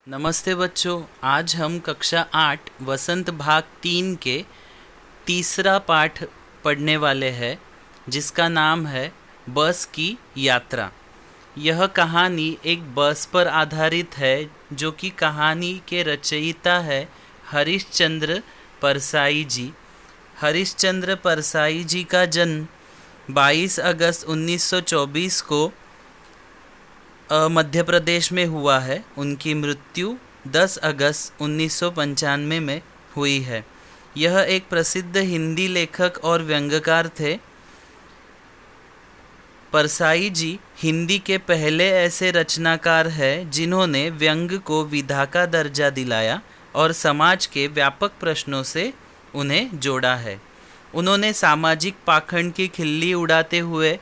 नमस्ते बच्चों, आज हम कक्षा 8 वसंत भाग 3 के तीसरा पाठ पढ़ने वाले हैं, जिसका नाम है बस की यात्रा। यह कहानी एक बस पर आधारित है, जो कि कहानी के रचयिता है हरिश्चंद्र परसाई जी। हरिश्चंद्र परसाई जी का जन्म 22 अगस्त 1924 को मध्य प्रदेश में हुआ है। उनकी मृत्यु 10 अगस्त 1995 में हुई है। यह एक प्रसिद्ध हिंदी लेखक और व्यंग्यकार थे। परसाई जी हिंदी के पहले ऐसे रचनाकार हैं जिन्होंने व्यंग्य को विधा का दर्जा दिलाया और समाज के व्यापक प्रश्नों से उन्हें जोड़ा है। उन्होंने सामाजिक पाखंड की खिल्ली उड़ाते हुए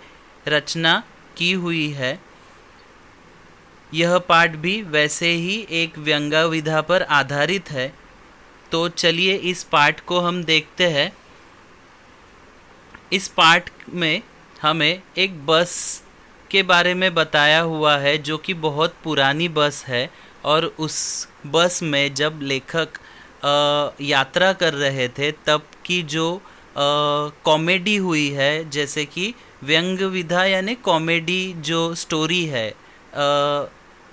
रचना की हुई है। यह पाठ भी वैसे ही एक व्यंग्य विधा पर आधारित है। तो चलिए इस पाठ को हम देखते हैं। इस पाठ में हमें एक बस के बारे में बताया हुआ है, जो कि बहुत पुरानी बस है, और उस बस में जब लेखक यात्रा कर रहे थे तब की जो कॉमेडी हुई है, जैसे कि व्यंग्य विधा यानी कॉमेडी जो स्टोरी है,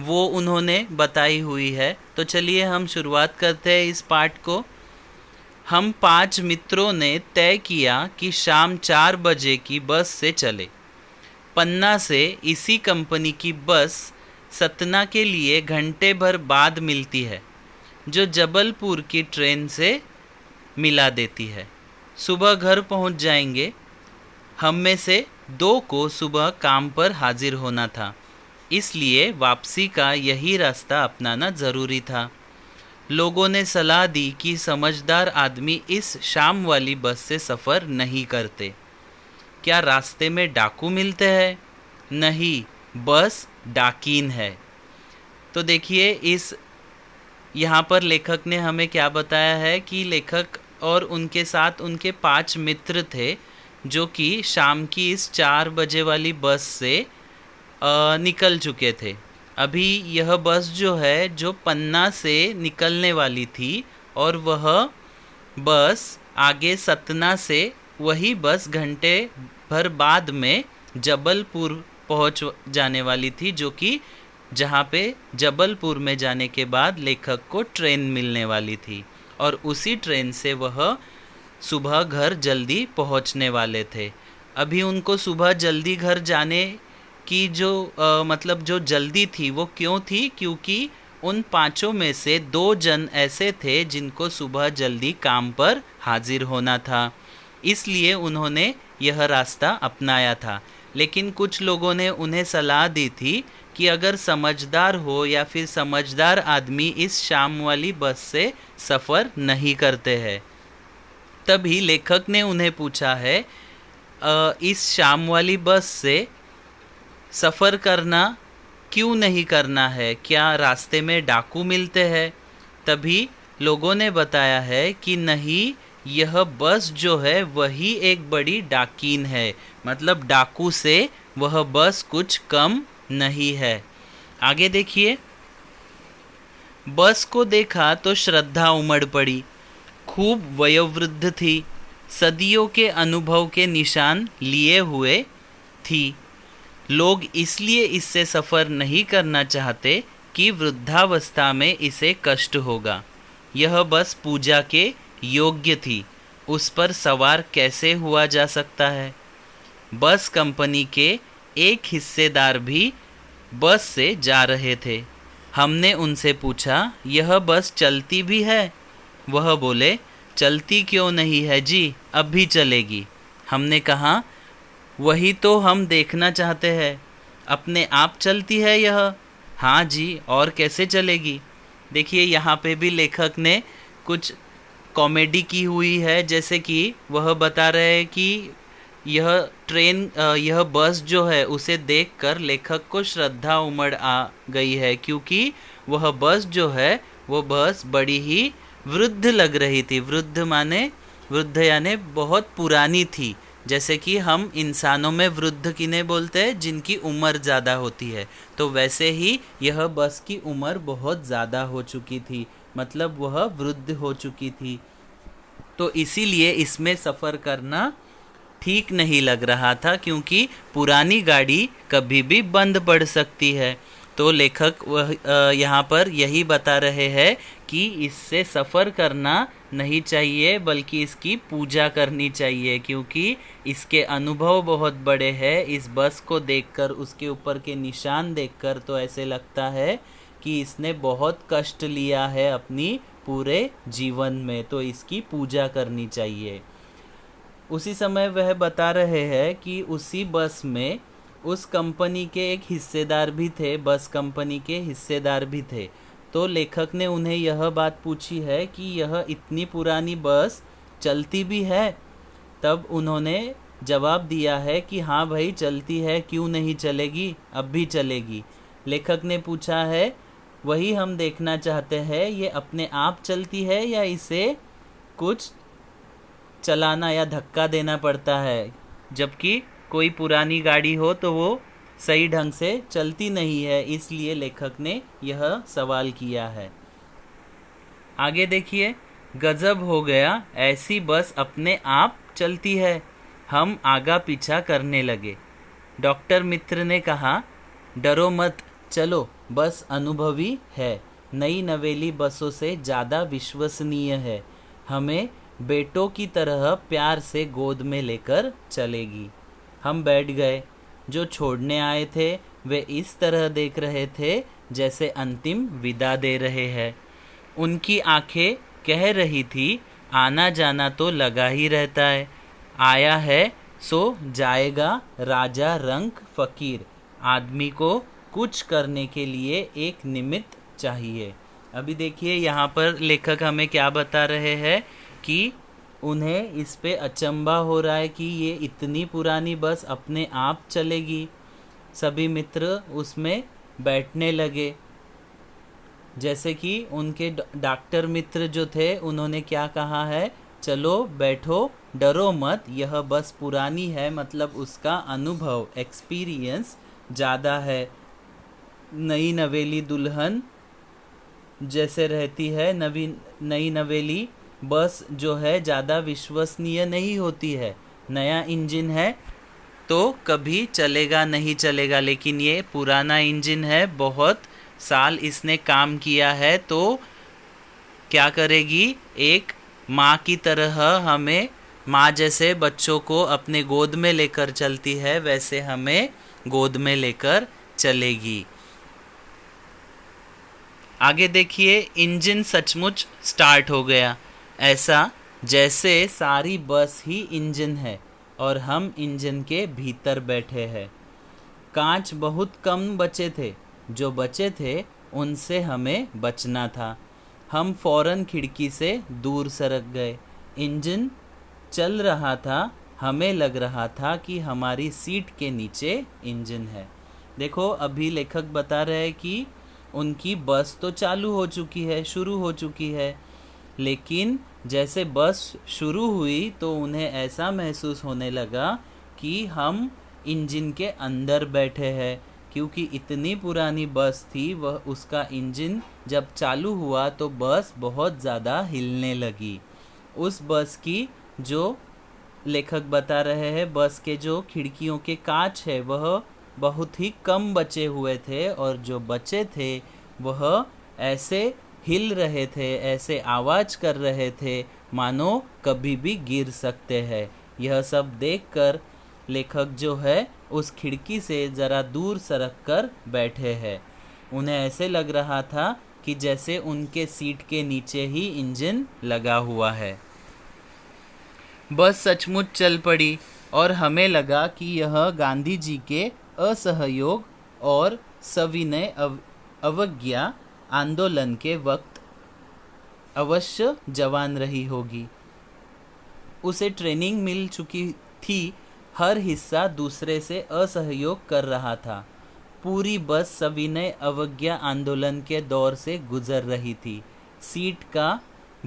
वो उन्होंने बताई हुई है। तो चलिए हम शुरुआत करते हैं इस पाठ को। हम 5 मित्रों ने तय किया कि शाम 4 बजे की बस से चले। पन्ना से इसी कंपनी की बस सतना के लिए घंटे भर बाद मिलती है, जो जबलपुर की ट्रेन से मिला देती है। सुबह घर पहुंच जाएंगे। हम में से 2 को सुबह काम पर हाजिर होना था, इसलिए वापसी का यही रास्ता अपनाना ज़रूरी था। लोगों ने सलाह दी कि समझदार आदमी इस शाम वाली बस से सफ़र नहीं करते। क्या रास्ते में डाकू मिलते हैं? नहीं, बस डाकीन है। तो देखिए इस यहाँ पर लेखक ने हमें क्या बताया है कि लेखक और उनके साथ उनके 5 मित्र थे, जो कि शाम की इस 4 बजे वाली बस से निकल चुके थे। अभी यह बस जो है जो पन्ना से निकलने वाली थी, और वह बस आगे सतना से वही बस घंटे भर बाद में जबलपुर पहुंच जाने वाली थी, जो कि जहां पे जबलपुर में जाने के बाद लेखक को ट्रेन मिलने वाली थी, और उसी ट्रेन से वह सुबह घर जल्दी पहुंचने वाले थे। अभी उनको सुबह जल्दी घर जाने की जो मतलब जो जल्दी थी वो क्यों थी? क्योंकि उन 5 में से 2 जन ऐसे थे जिनको सुबह जल्दी काम पर हाजिर होना था, इसलिए उन्होंने यह रास्ता अपनाया था। लेकिन कुछ लोगों ने उन्हें सलाह दी थी कि अगर समझदार हो या फिर समझदार आदमी इस शाम वाली बस से सफ़र नहीं करते हैं। तभी लेखक ने उन्हें पूछा है, इस शाम वाली बस से सफ़र करना क्यों नहीं करना है? क्या रास्ते में डाकू मिलते हैं? तभी लोगों ने बताया है कि नहीं, यह बस जो है वही एक बड़ी डाकीन है, मतलब डाकू से वह बस कुछ कम नहीं है। आगे देखिए। बस को देखा तो श्रद्धा उमड़ पड़ी। खूब वयोवृद्ध थी, सदियों के अनुभव के निशान लिए हुए थी। लोग इसलिए इससे सफ़र नहीं करना चाहते कि वृद्धावस्था में इसे कष्ट होगा। यह बस पूजा के योग्य थी, उस पर सवार कैसे हुआ जा सकता है? बस कंपनी के एक हिस्सेदार भी बस से जा रहे थे। हमने उनसे पूछा, यह बस चलती भी है? वह बोले, चलती क्यों नहीं है जी, अब भी चलेगी। हमने कहा, वही तो हम देखना चाहते हैं, अपने आप चलती है यह? हाँ जी, और कैसे चलेगी? देखिए यहाँ पे भी लेखक ने कुछ कॉमेडी की हुई है, जैसे कि वह बता रहे हैं कि यह बस जो है उसे देखकर लेखक को श्रद्धा उमड़ आ गई है, क्योंकि वह बस जो है वो बस बड़ी ही वृद्ध लग रही थी। वृद्ध यानी बहुत पुरानी थी, जैसे कि हम इंसानों में वृद्ध किन्हें बोलते हैं, जिनकी उम्र ज़्यादा होती है, तो वैसे ही यह बस की उम्र बहुत ज़्यादा हो चुकी थी, मतलब वह वृद्ध हो चुकी थी। तो इसीलिए इसमें सफ़र करना ठीक नहीं लग रहा था, क्योंकि पुरानी गाड़ी कभी भी बंद पड़ सकती है। तो लेखक वह यहाँ पर यही बता रहे हैं कि इससे सफ़र करना नहीं चाहिए, बल्कि इसकी पूजा करनी चाहिए, क्योंकि इसके अनुभव बहुत बड़े हैं। इस बस को देखकर, उसके ऊपर के निशान देखकर तो ऐसे लगता है कि इसने बहुत कष्ट लिया है अपनी पूरे जीवन में, तो इसकी पूजा करनी चाहिए। उसी समय वह बता रहे हैं कि उसी बस में उस कंपनी के एक हिस्सेदार भी थे, बस कंपनी के हिस्सेदार भी थे। तो लेखक ने उन्हें यह बात पूछी है कि यह इतनी पुरानी बस चलती भी है? तब उन्होंने जवाब दिया है कि हाँ भाई चलती है, क्यों नहीं चलेगी, अब भी चलेगी। लेखक ने पूछा है, वही हम देखना चाहते हैं, ये अपने आप चलती है या इसे कुछ चलाना या धक्का देना पड़ता है? जबकि कोई पुरानी गाड़ी हो तो वो सही ढंग से चलती नहीं है, इसलिए लेखक ने यह सवाल किया है। आगे देखिए, गजब हो गया, ऐसी बस अपने आप चलती है। हम आगा पीछा करने लगे। डॉक्टर मित्र ने कहा, डरो मत, चलो, बस अनुभवी है, नई नवेली बसों से ज़्यादा विश्वसनीय है, हमें बेटों की तरह प्यार से गोद में लेकर चलेगी। हम बैठ गए। जो छोड़ने आए थे वे इस तरह देख रहे थे जैसे अंतिम विदा दे रहे हैं। उनकी आंखें कह रही थी, आना जाना तो लगा ही रहता है, आया है सो जाएगा, राजा रंक फकीर। आदमी को कुछ करने के लिए एक निमित्त चाहिए। अभी देखिए यहाँ पर लेखक हमें क्या बता रहे हैं कि उन्हें इस पे अचंभा हो रहा है कि ये इतनी पुरानी बस अपने आप चलेगी। सभी मित्र उसमें बैठने लगे। जैसे कि उनके डॉक्टर मित्र जो थे उन्होंने क्या कहा है, चलो बैठो, डरो मत, यह बस पुरानी है, मतलब उसका अनुभव, एक्सपीरियंस ज़्यादा है। नई नवेली दुल्हन जैसे रहती है, नई नवेली बस जो है ज़्यादा विश्वसनीय नहीं होती है। नया इंजन है तो कभी चलेगा नहीं चलेगा, लेकिन ये पुराना इंजन है, बहुत साल इसने काम किया है, तो क्या करेगी, एक माँ की तरह हमें, माँ जैसे बच्चों को अपने गोद में लेकर चलती है, वैसे हमें गोद में लेकर चलेगी। आगे देखिए, इंजन सचमुच स्टार्ट हो गया, ऐसा जैसे सारी बस ही इंजन है और हम इंजन के भीतर बैठे हैं। कांच बहुत कम बचे थे, जो बचे थे उनसे हमें बचना था। हम फौरन खिड़की से दूर सरक गए। इंजन चल रहा था, हमें लग रहा था कि हमारी सीट के नीचे इंजन है। देखो, अभी लेखक बता रहे हैं कि उनकी बस तो चालू हो चुकी है, शुरू हो चुकी है, लेकिन जैसे बस शुरू हुई तो उन्हें ऐसा महसूस होने लगा कि हम इंजन के अंदर बैठे हैं, क्योंकि इतनी पुरानी बस थी। वह उसका इंजन जब चालू हुआ तो बस बहुत ज़्यादा हिलने लगी। उस बस की, जो लेखक बता रहे हैं, बस के जो खिड़कियों के कांच है वह बहुत ही कम बचे हुए थे, और जो बचे थे वह ऐसे हिल रहे थे, ऐसे आवाज़ कर रहे थे मानो कभी भी गिर सकते हैं। यह सब देखकर लेखक जो है उस खिड़की से ज़रा दूर सरक कर बैठे हैं। उन्हें ऐसे लग रहा था कि जैसे उनके सीट के नीचे ही इंजन लगा हुआ है। बस सचमुच चल पड़ी और हमें लगा कि यह गांधी जी के असहयोग और सविनय अवज्ञा आंदोलन के वक्त अवश्य जवान रही होगी। उसे ट्रेनिंग मिल चुकी थी, हर हिस्सा दूसरे से असहयोग कर रहा था। पूरी बस सविनय अवज्ञा आंदोलन के दौर से गुजर रही थी। सीट का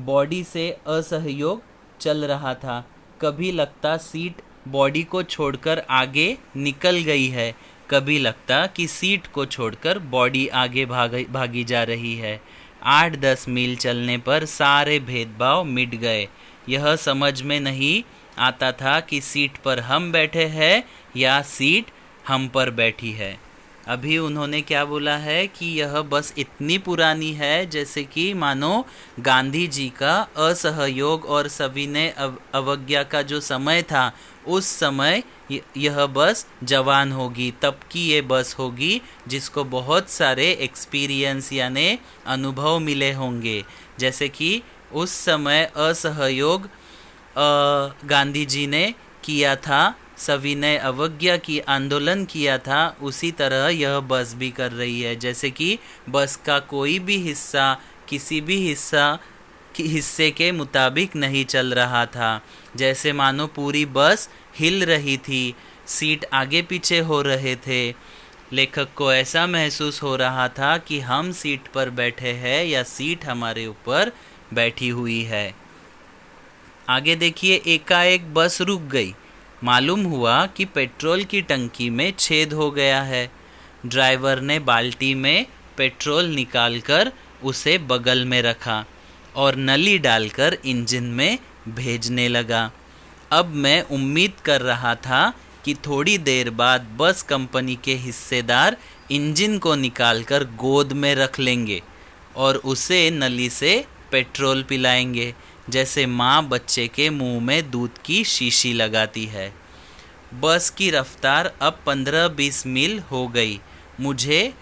बॉडी से असहयोग चल रहा था। कभी लगता सीट बॉडी को छोड़कर आगे निकल गई है, कभी लगता कि सीट को छोड़कर बॉडी आगे भागी जा रही है। 8-10 मील चलने पर सारे भेदभाव मिट गए। यह समझ में नहीं आता था कि सीट पर हम बैठे हैं या सीट हम पर बैठी है। अभी उन्होंने क्या बोला है कि यह बस इतनी पुरानी है जैसे कि मानो गांधी जी का असहयोग और सविनय अवज्ञा का जो समय था, उस समय यह बस जवान होगी, तब की ये बस होगी जिसको बहुत सारे एक्सपीरियंस यानी अनुभव मिले होंगे। जैसे कि उस समय असहयोग गांधी जी ने किया था, सविनय अवज्ञा की आंदोलन किया था, उसी तरह यह बस भी कर रही है। जैसे कि बस का कोई भी हिस्सा किसी भी हिस्से के मुताबिक नहीं चल रहा था, जैसे मानो पूरी बस हिल रही थी, सीट आगे पीछे हो रहे थे। लेखक को ऐसा महसूस हो रहा था कि हम सीट पर बैठे हैं या सीट हमारे ऊपर बैठी हुई है। आगे देखिए, एकाएक बस रुक गई। मालूम हुआ कि पेट्रोल की टंकी में छेद हो गया है। ड्राइवर ने बाल्टी में पेट्रोल निकालकर उसे बगल में रखा और नली डालकर इंजन में भेजने लगा। अब मैं उम्मीद कर रहा था कि थोड़ी देर बाद बस कंपनी के हिस्सेदार इंजन को निकालकर गोद में रख लेंगे और उसे नली से पेट्रोल पिलाएंगे, जैसे माँ बच्चे के मुंह में दूध की शीशी लगाती है। बस की रफ्तार अब 15-20 मील हो गई। मुझे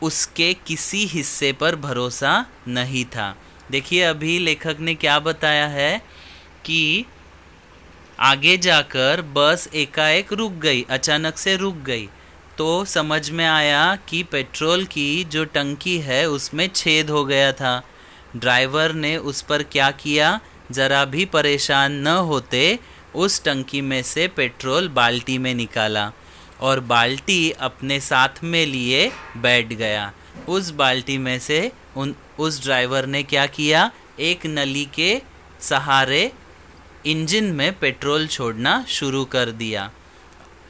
उसके किसी हिस्से पर भरोसा नहीं था। देखिए, अभी लेखक ने क्या बताया है कि आगे जाकर बस एकाएक रुक गई, अचानक से रुक गई, तो समझ में आया कि पेट्रोल की जो टंकी है उसमें छेद हो गया था। ड्राइवर ने उस पर क्या किया, ज़रा भी परेशान न होते उस टंकी में से पेट्रोल बाल्टी में निकाला और बाल्टी अपने साथ में लिए बैठ गया। उस बाल्टी में से उस ड्राइवर ने क्या किया, एक नली के सहारे इंजन में पेट्रोल छोड़ना शुरू कर दिया।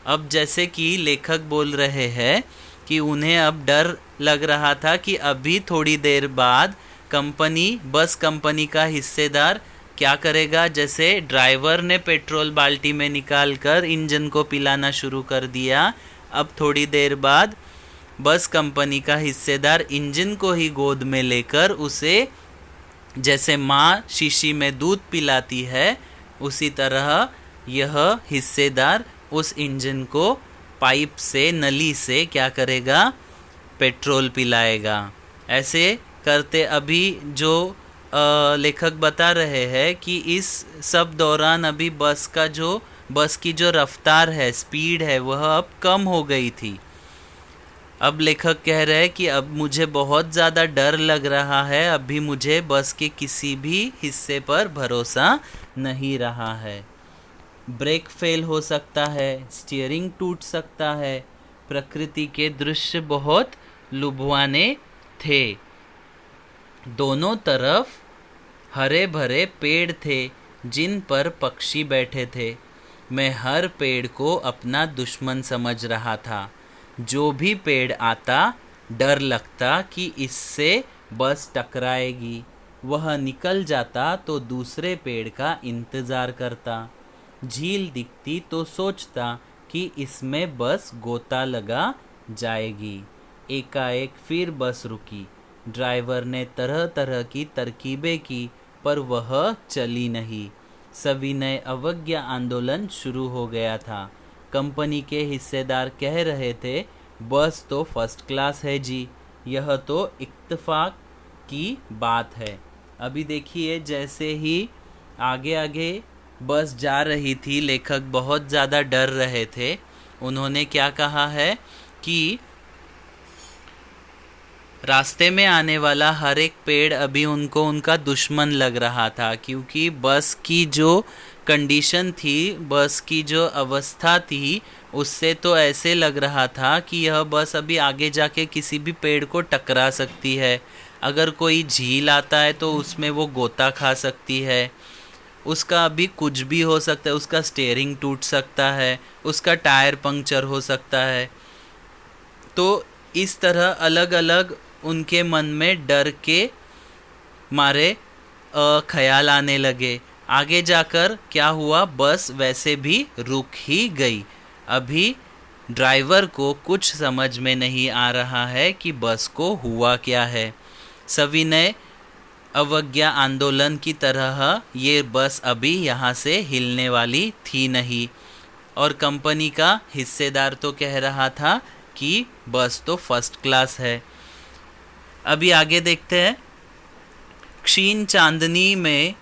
अब जैसे कि लेखक बोल रहे हैं कि उन्हें अब डर लग रहा था कि अभी थोड़ी देर बाद बस कंपनी का हिस्सेदार क्या करेगा। जैसे ड्राइवर ने पेट्रोल बाल्टी में निकालकर इंजन को पिलाना शुरू कर दिया, अब थोड़ी देर बाद बस कंपनी का हिस्सेदार इंजन को ही गोद में लेकर उसे जैसे माँ शीशी में दूध पिलाती है, उसी तरह यह हिस्सेदार उस इंजन को पाइप से, नली से क्या करेगा, पेट्रोल पिलाएगा। ऐसे करते अभी जो लेखक बता रहे हैं कि इस सब दौरान अभी बस की जो रफ्तार है, स्पीड है, वह अब कम हो गई थी। अब लेखक कह रहे हैं कि अब मुझे बहुत ज़्यादा डर लग रहा है, अभी मुझे बस के किसी भी हिस्से पर भरोसा नहीं रहा है। ब्रेक फेल हो सकता है, स्टीयरिंग टूट सकता है। प्रकृति के दृश्य बहुत लुभाने थे। दोनों तरफ हरे भरे पेड़ थे जिन पर पक्षी बैठे थे। मैं हर पेड़ को अपना दुश्मन समझ रहा था। जो भी पेड़ आता डर लगता कि इससे बस टकराएगी। वह निकल जाता तो दूसरे पेड़ का इंतज़ार करता। झील दिखती तो सोचता कि इसमें बस गोता लगा जाएगी। एकाएक फिर बस रुकी। ड्राइवर ने तरह तरह की तरकीबें की पर वह चली नहीं। सविनय अवज्ञा आंदोलन शुरू हो गया था। कंपनी के हिस्सेदार कह रहे थे, बस तो फर्स्ट क्लास है जी, यह तो इत्तेफाक की बात है। अभी देखिए, जैसे ही आगे आगे बस जा रही थी, लेखक बहुत ज़्यादा डर रहे थे। उन्होंने क्या कहा है कि रास्ते में आने वाला हर एक पेड़ अभी उनको उनका दुश्मन लग रहा था, क्योंकि बस की जो कंडीशन थी, बस की जो अवस्था थी, उससे तो ऐसे लग रहा था कि यह बस अभी आगे जाके किसी भी पेड़ को टकरा सकती है। अगर कोई झील आता है तो उसमें वो गोता खा सकती है। उसका अभी कुछ भी हो सकता है, उसका स्टीयरिंग टूट सकता है, उसका टायर पंक्चर हो सकता है। तो इस तरह अलग अलग उनके मन में डर के मारे ख्याल आने लगे। आगे जाकर क्या हुआ, बस वैसे भी रुक ही गई। अभी ड्राइवर को कुछ समझ में नहीं आ रहा है कि बस को हुआ क्या है। सविनय अवज्ञा आंदोलन की तरह ये बस अभी यहाँ से हिलने वाली थी नहीं, और कंपनी का हिस्सेदार तो कह रहा था कि बस तो फर्स्ट क्लास है। अभी आगे देखते हैं। क्षीण चांदनी में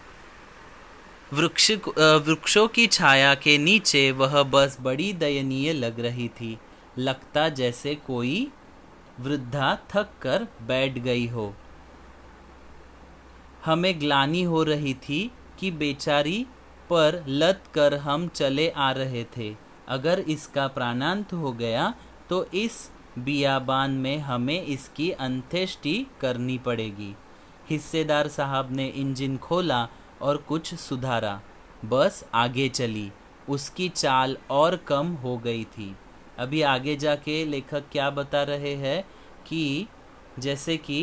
वृक्षों की छाया के नीचे वह बस बड़ी दयनीय लग रही थी। लगता जैसे कोई वृद्धा थक कर बैठ गई हो। हमें ग्लानि हो रही थी कि बेचारी पर लद कर हम चले आ रहे थे। अगर इसका प्राणांत हो गया तो इस बियाबान में हमें इसकी अंत्येष्टि करनी पड़ेगी। हिस्सेदार साहब ने इंजन खोला और कुछ सुधारा। बस आगे चली। उसकी चाल और कम हो गई थी। अभी आगे जाके लेखक क्या बता रहे हैं कि जैसे कि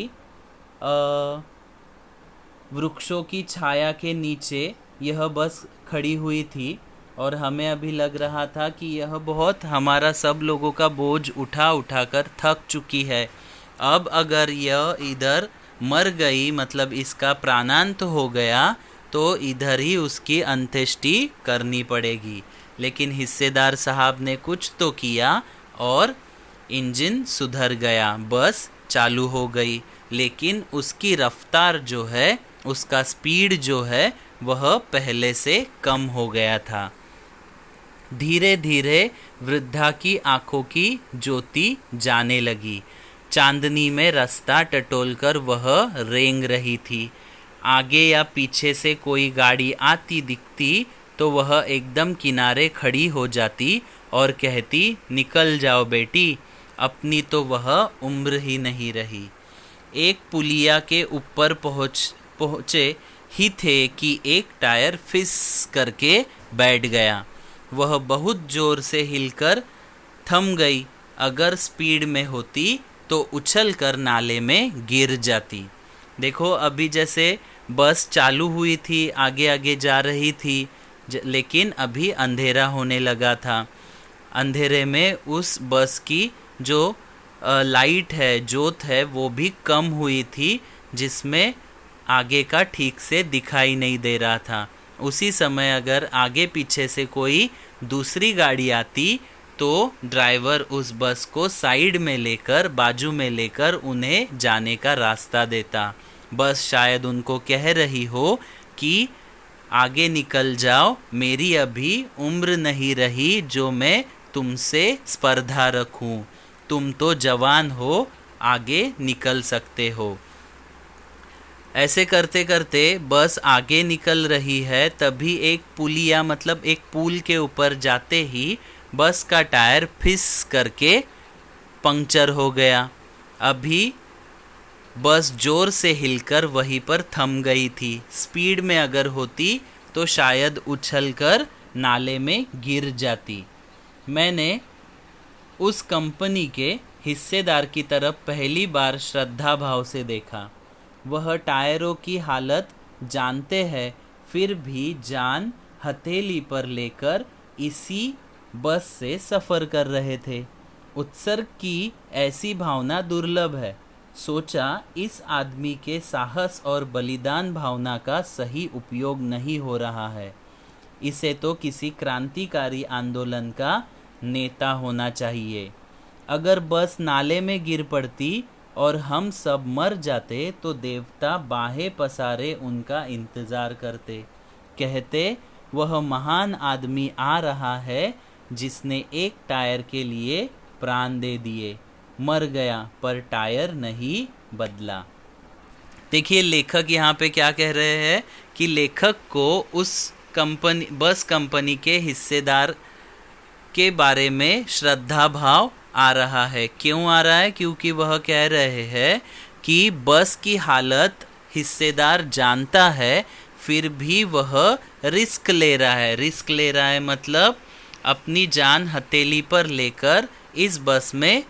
वृक्षों की छाया के नीचे यह बस खड़ी हुई थी और हमें अभी लग रहा था कि यह बहुत हमारा सब लोगों का बोझ उठा उठाकर थक चुकी है। अब अगर यह इधर मर गई, मतलब इसका प्राणांत हो गया, तो इधर ही उसकी अंत्येष्टि करनी पड़ेगी। लेकिन हिस्सेदार साहब ने कुछ तो किया और इंजन सुधर गया, बस चालू हो गई। लेकिन उसकी रफ्तार जो है, उसका स्पीड जो है, वह पहले से कम हो गया था। धीरे धीरे वृद्धा की आंखों की ज्योति जाने लगी। चांदनी में रास्ता टटोलकर वह रेंग रही थी। आगे या पीछे से कोई गाड़ी आती दिखती तो वह एकदम किनारे खड़ी हो जाती और कहती, निकल जाओ बेटी, अपनी तो वह उम्र ही नहीं रही। एक पुलिया के ऊपर पहुँचे ही थे कि एक टायर फिस करके बैठ गया। वह बहुत जोर से हिलकर थम गई। अगर स्पीड में होती तो उछल कर नाले में गिर जाती। देखो अभी जैसे बस चालू हुई थी, आगे आगे जा रही थी, लेकिन अभी अंधेरा होने लगा था। अंधेरे में उस बस की जो लाइट है, जोत है, वो भी कम हुई थी, जिसमें आगे का ठीक से दिखाई नहीं दे रहा था। उसी समय अगर आगे पीछे से कोई दूसरी गाड़ी आती तो ड्राइवर उस बस को साइड में लेकर, बाजू में लेकर उन्हें जाने का रास्ता देता। बस शायद उनको कह रही हो कि आगे निकल जाओ, मेरी अभी उम्र नहीं रही जो मैं तुमसे स्पर्धा रखूं। तुम तो जवान हो, आगे निकल सकते हो। ऐसे करते करते बस आगे निकल रही है, तभी एक पुलिया, मतलब एक पुल के ऊपर जाते ही बस का टायर फिस करके पंक्चर हो गया। अभी बस जोर से हिलकर वहीं पर थम गई थी। स्पीड में अगर होती तो शायद उछलकर नाले में गिर जाती। मैंने उस कंपनी के हिस्सेदार की तरफ पहली बार श्रद्धा भाव से देखा। वह टायरों की हालत जानते हैं, फिर भी जान हथेली पर लेकर इसी बस से सफ़र कर रहे थे। उत्सर्ग की ऐसी भावना दुर्लभ है। सोचा इस आदमी के साहस और बलिदान भावना का सही उपयोग नहीं हो रहा है। इसे तो किसी क्रांतिकारी आंदोलन का नेता होना चाहिए। अगर बस नाले में गिर पड़ती और हम सब मर जाते तो देवता बाहें पसारे उनका इंतज़ार करते, कहते वह महान आदमी आ रहा है जिसने एक टायर के लिए प्राण दे दिए। मर गया पर टायर नहीं बदला। देखिए लेखक यहाँ पे क्या कह रहे हैं कि लेखक को उस बस कंपनी के हिस्सेदार के बारे में श्रद्धा भाव आ रहा है। क्यों आ रहा है? क्योंकि वह कह रहे हैं कि बस की हालत हिस्सेदार जानता है, फिर भी वह रिस्क ले रहा है। रिस्क ले रहा है मतलब अपनी जान हथेली पर लेकर इस बस में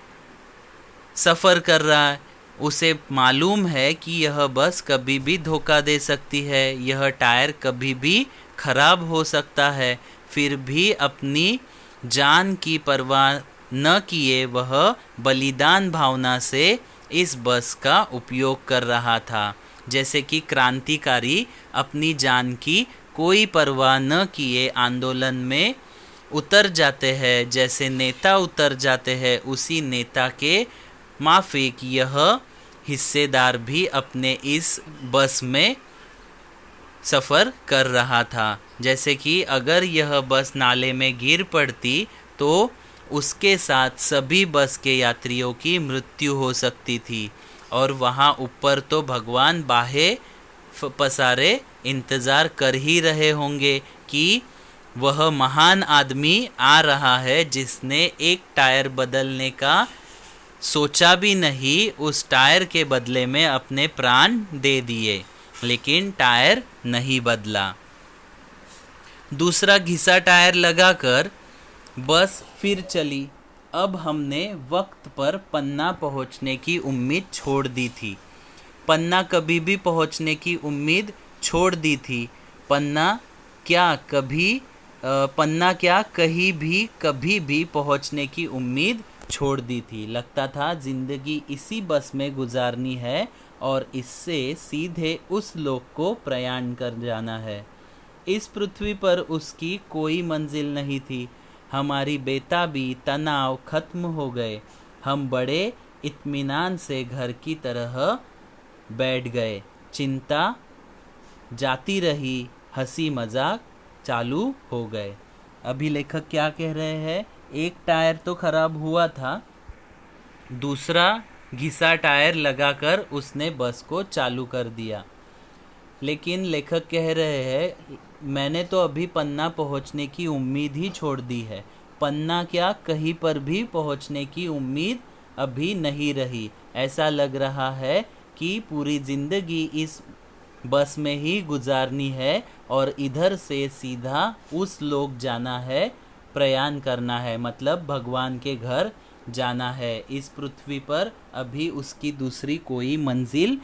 सफ़र कर रहा है। उसे मालूम है कि यह बस कभी भी धोखा दे सकती है, यह टायर कभी भी खराब हो सकता है, फिर भी अपनी जान की परवाह न किए वह बलिदान भावना से इस बस का उपयोग कर रहा था। जैसे कि क्रांतिकारी अपनी जान की कोई परवाह न किए आंदोलन में उतर जाते हैं, जैसे नेता उतर जाते हैं, उसी नेता के माफिक यह हिस्सेदार भी अपने इस बस में सफ़र कर रहा था। जैसे कि अगर यह बस नाले में गिर पड़ती तो उसके साथ सभी बस के यात्रियों की मृत्यु हो सकती थी, और वहाँ ऊपर तो भगवान बाहे पसारे इंतज़ार कर ही रहे होंगे कि वह महान आदमी आ रहा है जिसने एक टायर बदलने का सोचा भी नहीं, उस टायर के बदले में अपने प्राण दे दिए, लेकिन टायर नहीं बदला। दूसरा घिसा टायर लगाकर बस फिर चली। अब हमने वक्त पर पन्ना पहुंचने की उम्मीद छोड़ दी थी। पन्ना कभी भी पहुंचने की उम्मीद छोड़ दी थी। पन्ना क्या कहीं भी कभी भी पहुंचने की उम्मीद छोड़ दी थी। लगता था जिंदगी इसी बस में गुजारनी है और इससे सीधे उस लोक को प्रयाण कर जाना है। इस पृथ्वी पर उसकी कोई मंजिल नहीं थी। हमारी बेताबी तनाव खत्म हो गए। हम बड़े इत्मीनान से घर की तरह बैठ गए। चिंता जाती रही, हंसी मजाक चालू हो गए। अभी लेखक क्या कह रहे हैं, एक टायर तो खराब हुआ था, दूसरा घिसा टायर लगाकर उसने बस को चालू कर दिया। लेकिन लेखक कह रहे हैं मैंने तो अभी पन्ना पहुंचने की उम्मीद ही छोड़ दी है। पन्ना क्या कहीं पर भी पहुंचने की उम्मीद अभी नहीं रही। ऐसा लग रहा है कि पूरी ज़िंदगी इस बस में ही गुजारनी है और इधर से सीधा उस लोक जाना है, प्रयाण करना है, मतलब भगवान के घर जाना है। इस पृथ्वी पर अभी उसकी दूसरी कोई मंजिल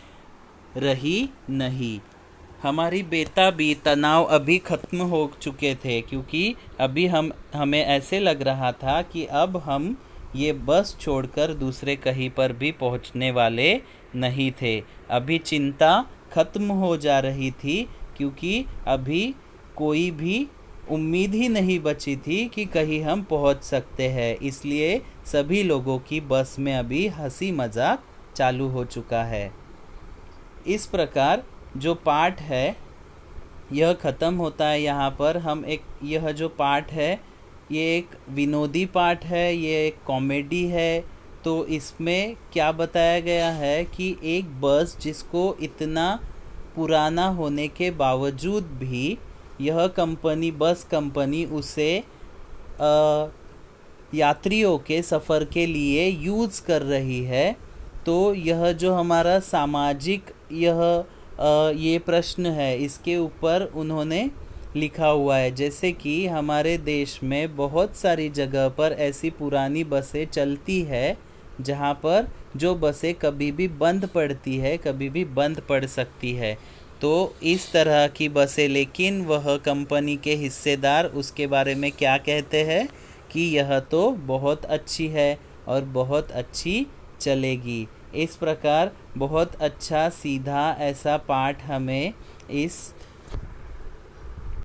रही नहीं। हमारी बेताबी तनाव अभी ख़त्म हो चुके थे, क्योंकि अभी हमें ऐसे लग रहा था कि अब हम ये बस छोड़कर दूसरे कहीं पर भी पहुंचने वाले नहीं थे। अभी चिंता ख़त्म हो जा रही थी, क्योंकि अभी कोई भी उम्मीद ही नहीं बची थी कि कहीं हम पहुंच सकते हैं। इसलिए सभी लोगों की बस में अभी हंसी मजाक चालू हो चुका है। इस प्रकार जो पाठ है यह ख़त्म होता है। यहाँ पर यह जो पाठ है ये एक विनोदी पाठ है, ये एक कॉमेडी है। तो इसमें क्या बताया गया है कि एक बस जिसको इतना पुराना होने के बावजूद भी यह बस कंपनी उसे यात्रियों के सफ़र के लिए यूज़ कर रही है। तो यह जो हमारा सामाजिक ये प्रश्न है, इसके ऊपर उन्होंने लिखा हुआ है। जैसे कि हमारे देश में बहुत सारी जगह पर ऐसी पुरानी बसें चलती है जहाँ पर जो बसें कभी भी बंद पड़ती है, कभी भी बंद पड़ सकती है। तो इस तरह की बसें, लेकिन वह कंपनी के हिस्सेदार उसके बारे में क्या कहते हैं कि यह तो बहुत अच्छी है और बहुत अच्छी चलेगी। इस प्रकार बहुत अच्छा सीधा ऐसा पाठ हमें इस